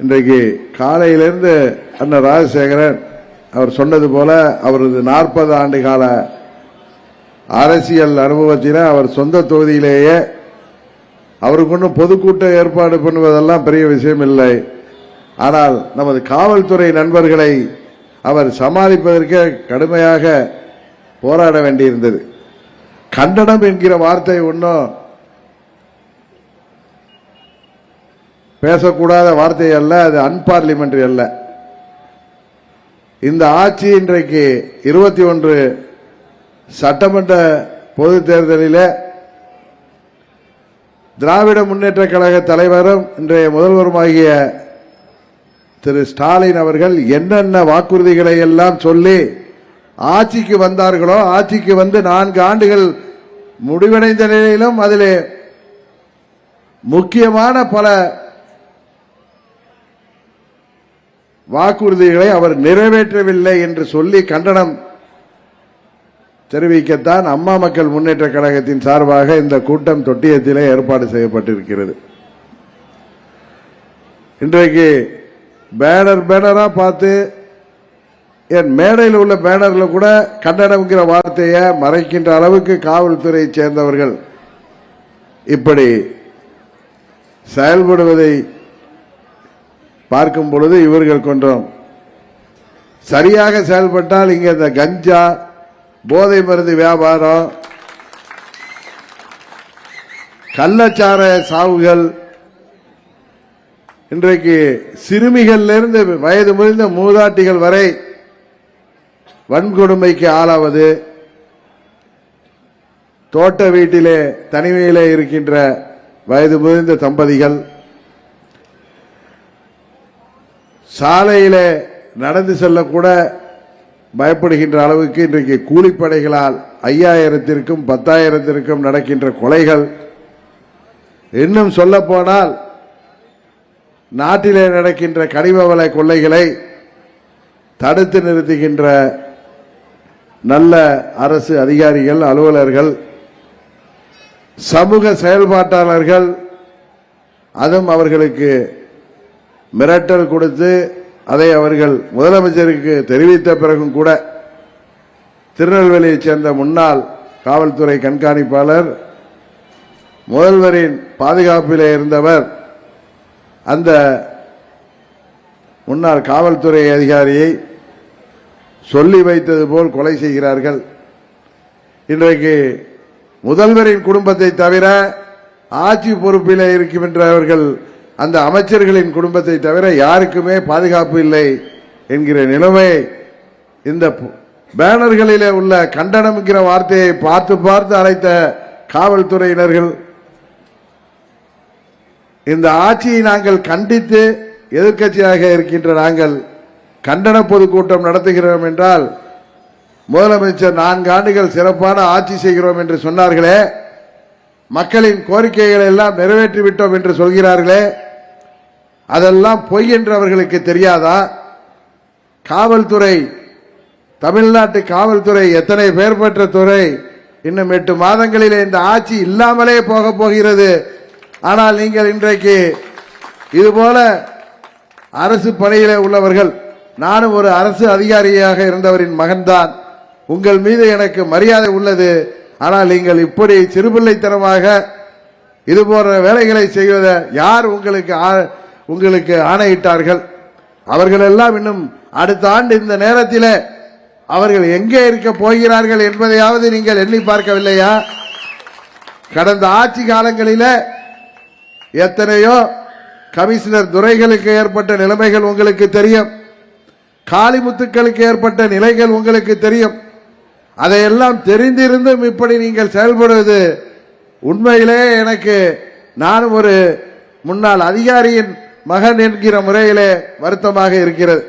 இன்றைக்கு காலையிலிருந்து அண்ணன் ராஜசேகரன் அவர் சொன்னது போல அவரது 40 ஆண்டு கால அரசியல் அனுபவத்தில அவர் சொந்த தொகுதியிலேயே அவருக்கு ஒன்றும் பொதுக்கூட்டம் ஏற்பாடு பண்ணுவதெல்லாம் பெரிய விஷயம் இல்லை. ஆனால் நமது காவல்துறை நண்பர்களை அவர் சமாளிப்பதற்கே கடுமையாக போராட வேண்டியிருந்தது. கண்டனம் என்கிற வார்த்தை ஒன்றும் பேசக்கூடாத வார்த்தை அல்ல, அது அன்பார்லிமெண்டரி அல்ல. இந்த ஆட்சி இன்றைக்கு 21 சட்டமன்ற பொது தேர்தலில் திராவிட முன்னேற்ற கழக தலைவரும் இன்றைய முதல்வருமாகிய திரு ஸ்டாலின் அவர்கள் என்னென்ன வாக்குறுதிகளை எல்லாம் சொல்லி ஆட்சிக்கு வந்தார்களோ, ஆட்சிக்கு வந்து 4 ஆண்டுகள் முடிவடைந்த நிலையிலும் அதிலே முக்கியமான பல வாக்குறுதிகளை அவர் நிறைவேற்றவில்லை என்று சொல்லி கண்டனம் தெரிவிக்கத்தான் அம்மா மக்கள் முன்னேற்ற கழகத்தின் சார்பாக இந்த கூட்டம் தொட்டியத்திலே ஏற்பாடு செய்யப்பட்டிருக்கிறது. இன்றைக்கு பேனரா பார்த்து என் மேடையில் உள்ள பேனர்ல கூட கண்டனம்ங்கிற வார்த்தையை மறைக்கின்ற அளவுக்கு காவல்துறையை சேர்ந்தவர்கள் இப்படி செயல்படுவதை பார்க்கும் பொழுது இவர்கள் கொஞ்சம் சரியாக செயல்பட்டால் இங்க இந்த கஞ்சா போதை மருந்து வியாபாரம், கள்ளச்சார சாவுகள், இன்றைக்கு சிறுமிகளிலிருந்து வயது முதிர்ந்த மூதாட்டிகள் வரை வன்கொடுமைக்கு ஆளாவது, தோட்ட வீட்டிலே தனிமையிலே இருக்கின்ற வயது முதிர்ந்த தம்பதிகள், சாலையிலே நடந்து செல்லக்கூட பயப்படுகின்ற அளவுக்கு இன்றைக்கு கூலிப்படைகளால் 5000த்திற்கும் 10,000த்திற்கும் நடக்கின்ற கொலைகள், இன்னும் சொல்ல போனால் நாட்டிலே நடக்கின்ற கனிம வள கொள்ளைகளை தடுத்து நிறுத்துகின்ற நல்ல அரசு அதிகாரிகள், அலுவலர்கள், சமூக செயல்பாட்டாளர்கள், அதுவும் அவர்களுக்கு மிரட்டல் கொடுத்து அதை அவர்கள் முதலமைச்சருக்கு தெரிவித்த பிறகும் கூட திருநெல்வேலியைச் சேர்ந்த முன்னாள் காவல்துறை கண்காணிப்பாளர், முதல்வரின் பாதுகாப்பிலே இருந்தவர், அந்த முன்னாள் காவல்துறை அதிகாரியை சொல்லி வைத்தது போல் கொலை செய்கிறார்கள். இன்றைக்கு முதல்வரின் குடும்பத்தை தவிர ஆட்சி பொறுப்பில் இருக்கின்றவர்கள் அந்த அமைச்சர்களின் குடும்பத்தை தவிர யாருக்குமே பாதுகாப்பு இல்லை என்கிற நிலைமை இந்த பேனர்களிலே உள்ள கண்டனம்ங்கிற வார்த்தையை பார்த்து பார்த்து அழைத்த காவல்துறையினர்கள் இந்த ஆட்சியை நாங்கள் கண்டித்து எதிர்க்கட்சியாக இருக்கின்ற நாங்கள் கண்டன பொதுக்கூட்டம் நடத்துகிறோம் என்றால், முதலமைச்சர் 4 ஆண்டுகள் சிறப்பான ஆட்சி செய்கிறோம் என்று சொன்னார்களே, மக்களின் கோரிக்கைகளை எல்லாம் நிறைவேற்றிவிட்டோம் என்று சொல்கிறார்களே, அதெல்லாம் பொய் என்று அவர்களுக்கு தெரியாதா? காவல்துறை, தமிழ்நாட்டு காவல்துறை எத்தனை பேர் பெற்ற துறை, இன்னும் 8 மாதங்களிலே இந்த ஆட்சி இல்லாமலே போக போகிறது. ஆனால் நீங்கள் இன்றைக்கு இதுபோல அரசு பணியிலே உள்ளவர்கள், நானும் ஒரு அரசு அதிகாரியாக இருந்தவரின் மகன்தான், உங்கள் மீது எனக்கு மரியாதை உள்ளது. ஆனால் நீங்கள் இப்படி சிறுபிள்ளைத்தனமாக இது போன்ற வேலைகளை செய்வதை யார் உங்களுக்கு ஆணையிட்டார்கள்? அவர்கள் எல்லாம் இன்னும் அடுத்த ஆண்டு இந்த நேரத்தில் அவர்கள் எங்கே இருக்க போகிறார்கள் என்பதையாவது நீங்கள் எண்ணி பார்க்கவில்லையா? கடந்த ஆட்சி காலங்களில் எத்தனையோ கமிஷனர் துரைகளுக்கு ஏற்பட்ட நிலைமைகள் உங்களுக்கு தெரியும், காளிமுத்துக்களுக்கு ஏற்பட்ட நிலைகள் உங்களுக்கு தெரியும். அதையெல்லாம் தெரிந்திருந்தும் இப்படி நீங்கள் செயல்படுவது உண்மையிலே எனக்கு, நானும் ஒரு முன்னாள் அதிகாரியின் மகன் என்கிற முறையிலே வருத்தமாக இருக்கிறது.